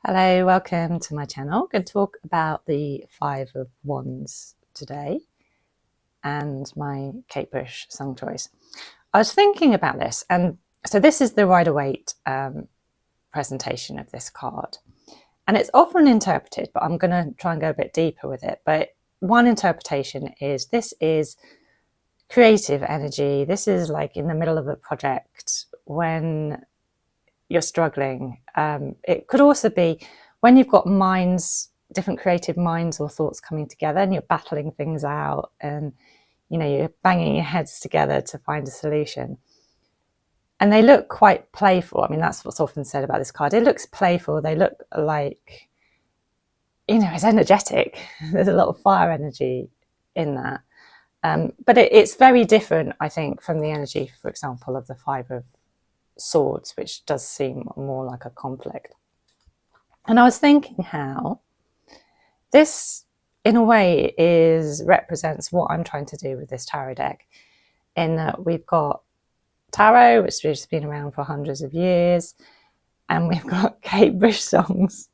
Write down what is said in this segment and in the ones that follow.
Hello, welcome to my channel. I'm going to talk about the Five of Wands today and my Kate Bush song choice. I was thinking about this, and so this is the Rider-Waite presentation of this card. And it's often interpreted, but I'm going to try and go a bit deeper with it. But one interpretation is this is creative energy. This is like in the middle of a project when you're struggling. It could also be when you've got minds, different creative minds or thoughts coming together, and you're battling things out, and you're banging your heads together to find a solution. And they look quite playful. I mean, that's what's often said about this card. It looks playful. They look like, it's energetic. There's a lot of fire energy in that. But it's very different, I think, from the energy, for example, of the Five of Swords, which does seem more like a conflict. And I was thinking how this, in a way, represents what I'm trying to do with this tarot deck, in that we've got tarot, which has been around for hundreds of years, and we've got Kate Bush songs,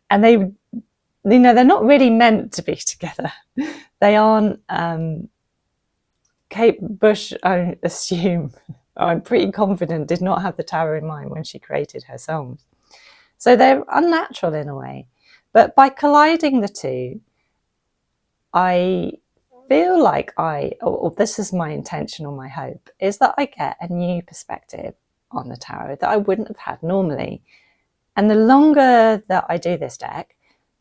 and they're not really meant to be together. They aren't. Kate Bush, I assume, I'm pretty confident, did not have the tarot in mind when she created her songs. So they're unnatural in a way. But by colliding the two, I feel like this is my intention or my hope, is that I get a new perspective on the tarot that I wouldn't have had normally. And the longer that I do this deck,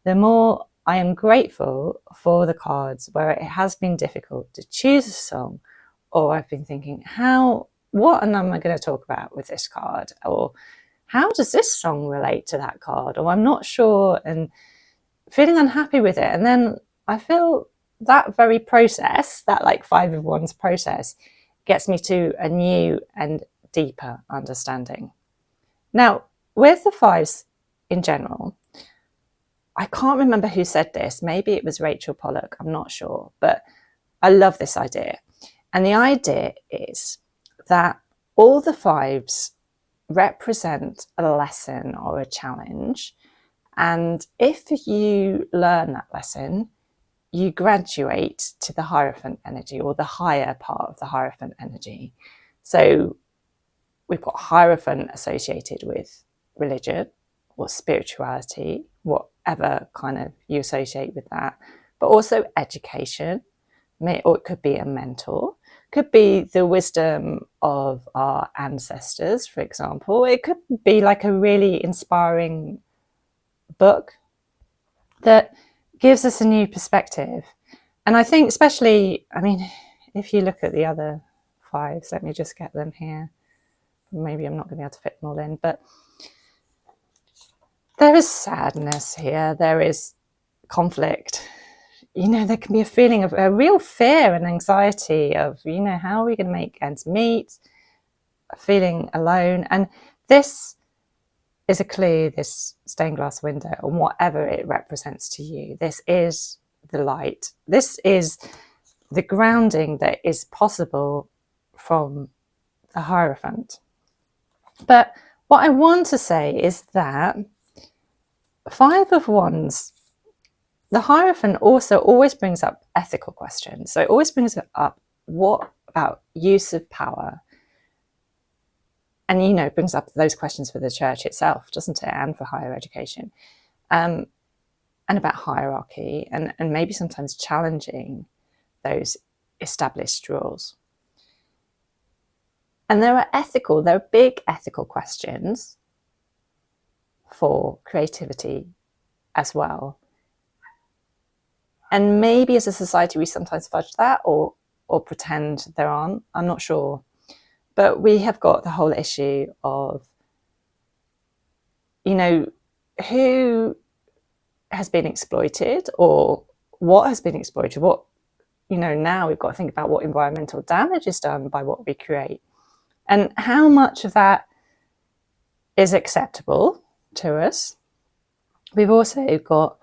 the more I am grateful for the cards where it has been difficult to choose a song, or I've been thinking, what am I going to talk about with this card? Or how does this song relate to that card? Or I'm not sure, and feeling unhappy with it. And then I feel that very process, that like Five of Wands process, gets me to a new and deeper understanding. Now, with the fives in general, I can't remember who said this. Maybe it was Rachel Pollock. I'm not sure. But I love this idea. And the idea is that all the fives represent a lesson or a challenge. And if you learn that lesson, you graduate to the Hierophant energy, or the higher part of the Hierophant energy. So we've got Hierophant associated with religion or spirituality, whatever kind of you associate with that, but also education, or it could be a mentor, could be the wisdom of our ancestors, for example. It could be like a really inspiring book that gives us a new perspective. And I think especially, if you look at the other fives, let me just get them here. Maybe I'm not going to be able to fit them all in, but there is sadness here. There is conflict. There can be a feeling of a real fear and anxiety of, how are we going to make ends meet? Feeling alone. And this is a clue, this stained glass window, or whatever it represents to you. This is the light. This is the grounding that is possible from the Hierophant. But what I want to say is that Five of Wands, the Hierophant also always brings up ethical questions. So it always brings up, what about use of power? And, brings up those questions for the church itself, doesn't it? And for higher education. And about hierarchy, and maybe sometimes challenging those established rules. And there are big ethical questions for creativity as well. And maybe as a society, we sometimes fudge that or pretend there aren't. I'm not sure. But we have got the whole issue of, who has been exploited, or what has been exploited. Now we've got to think about what environmental damage is done by what we create, and how much of that is acceptable to us. We've also got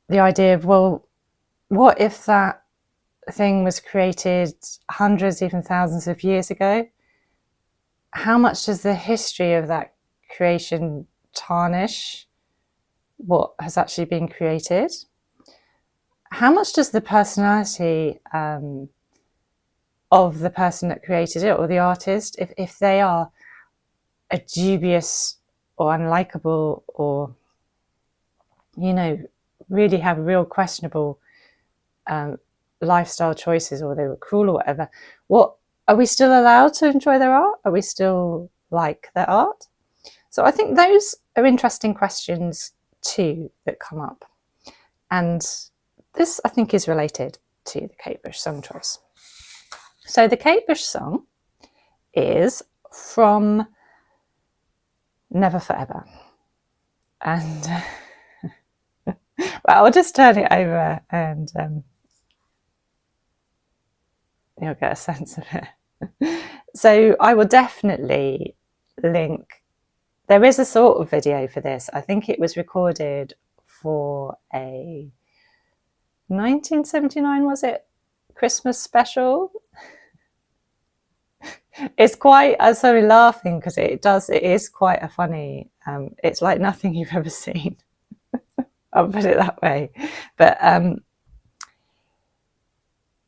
the idea of, well, what if that thing was created hundreds, even thousands of years ago? How much does the history of that creation tarnish what has actually been created? How much does the personality of the person that created it, or the artist, if they are a dubious or unlikable, or, you know, really have real questionable lifestyle choices, or they were cruel or whatever, what are we still allowed to enjoy their art? Are we still like their art? So I think those are interesting questions too that come up. And this, I think, is related to the Kate Bush song choice. So the Kate Bush song is from Never Forever. And well, I'll just turn it over and you'll get a sense of it. So I will definitely link. There is a sort of video for this. I think it was recorded for a 1979, was it, Christmas special? It's quite, I'm sorry, laughing because it is quite a funny, it's like nothing you've ever seen. I'll put it that way. But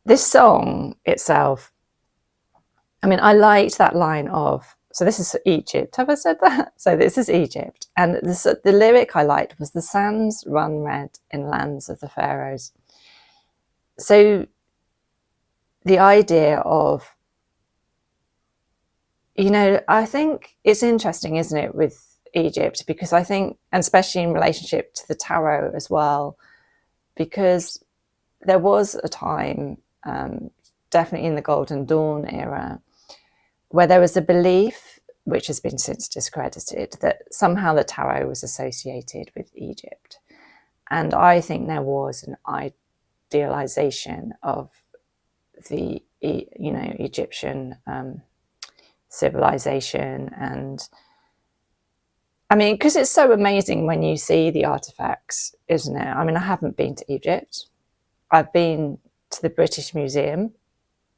this song itself, I mean, I liked that line of, so this is Egypt. Have I said that? So this is Egypt. And the lyric I liked was, the sands run red in lands of the pharaohs. So the idea of, you know, I think it's interesting, isn't it, with Egypt, because I think, and especially in relationship to the tarot as well, because there was a time, definitely in the Golden Dawn era, where there was a belief, which has been since discredited, that somehow the tarot was associated with Egypt. And I think there was an idealization of the, you know, Egyptian civilization. And I mean, because it's so amazing when you see the artifacts, isn't it? I mean, I haven't been to Egypt. I've been to the British Museum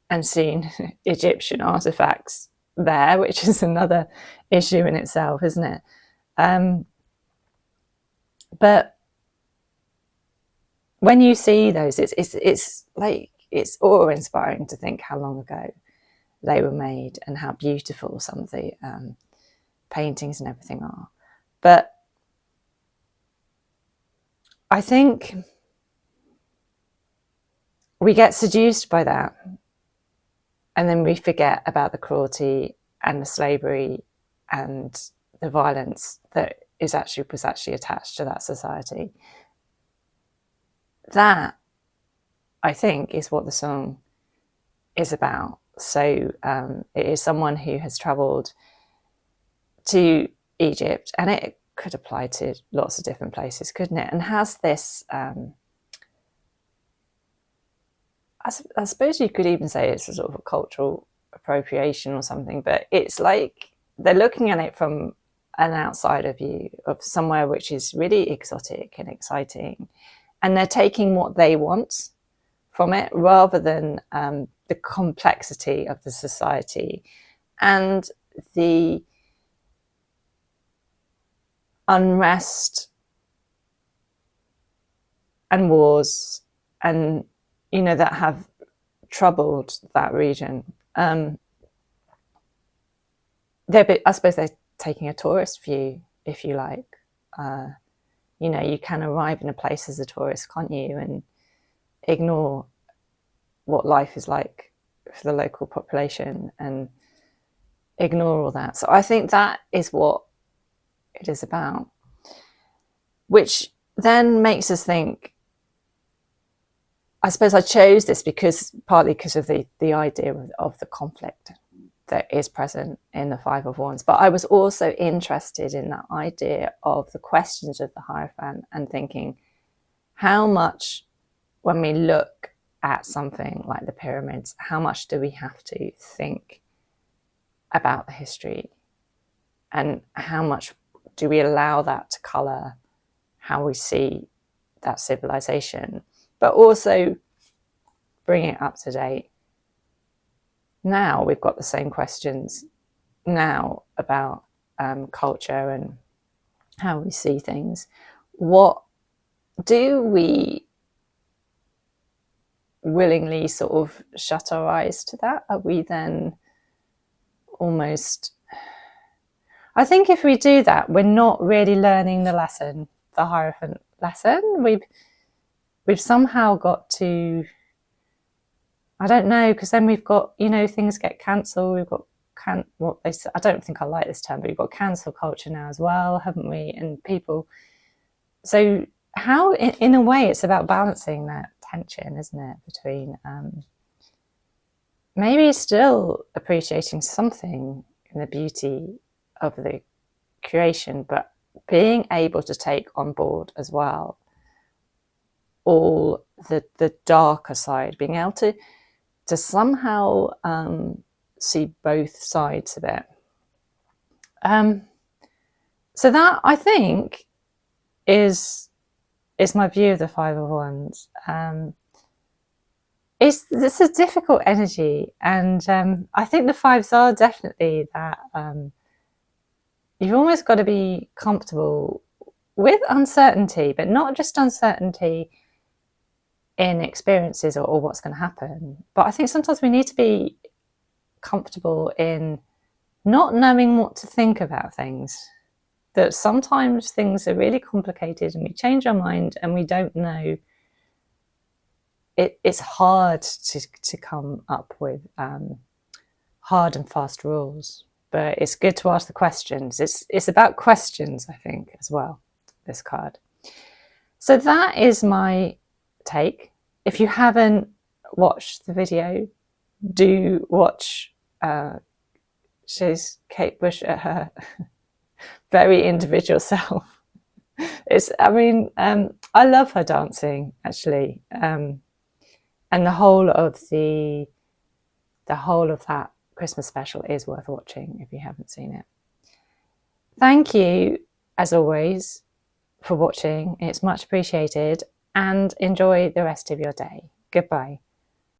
and seen Egyptian artifacts there, which is another issue in itself, isn't it? But when you see those, it's like, it's awe-inspiring to think how long ago they were made and how beautiful some of the paintings and everything are. But I think we get seduced by that, and then we forget about the cruelty and the slavery and the violence that was actually attached to that society. That, I think, is what the song is about. So it is someone who has travelled to Egypt, and it could apply to lots of different places, couldn't it? And has this, I suppose you could even say it's a sort of a cultural appropriation or something, but it's like they're looking at it from an outsider view of somewhere which is really exotic and exciting, and they're taking what they want from it rather than the complexity of the society and the unrest and wars, and, you know, that have troubled that region. I suppose they're taking a tourist view, if you like. You know, you can arrive in a place as a tourist, can't you, and ignore what life is like for the local population and ignore all that. So I think that is what it is about, which then makes us think, I suppose I chose this partly because of the idea of the conflict that is present in the Five of Wands. But I was also interested in that idea of the questions of the Hierophant and thinking how much, when we look at something like the pyramids, how much do we have to think about the history, and how much do we allow that to colour how we see that civilization, but also bring it up to date. Now we've got the same questions now about culture and how we see things. what do we willingly sort of shut our eyes to that? Are we then almost... I think if we do that, we're not really learning the lesson, the Hierophant lesson. We've somehow got to, I don't know, because then we've got, you know, things get cancelled. We've got what they say, I don't think I like this term, but we've got cancel culture now as well, haven't we? And people, so how, in a way, it's about balancing that tension, isn't it, between maybe still appreciating something in the beauty of the creation, but being able to take on board as well all the darker side, being able to somehow see both sides of it. So that, I think, is my view of the Five of Wands. It's a difficult energy, and I think the fives are definitely that you've almost got to be comfortable with uncertainty, but not just uncertainty in experiences or what's going to happen. But I think sometimes we need to be comfortable in not knowing what to think about things. That sometimes things are really complicated and we change our mind and we don't know. It's hard to come up with hard and fast rules, but it's good to ask the questions. It's about questions, I think, as well, this card. So that is my take. If you haven't watched the video, do watch. She's Kate Bush at her very individual self. I love her dancing, actually, and the whole of that Christmas special is worth watching if you haven't seen it. Thank you, as always, for watching. It's much appreciated, and enjoy the rest of your day. Goodbye.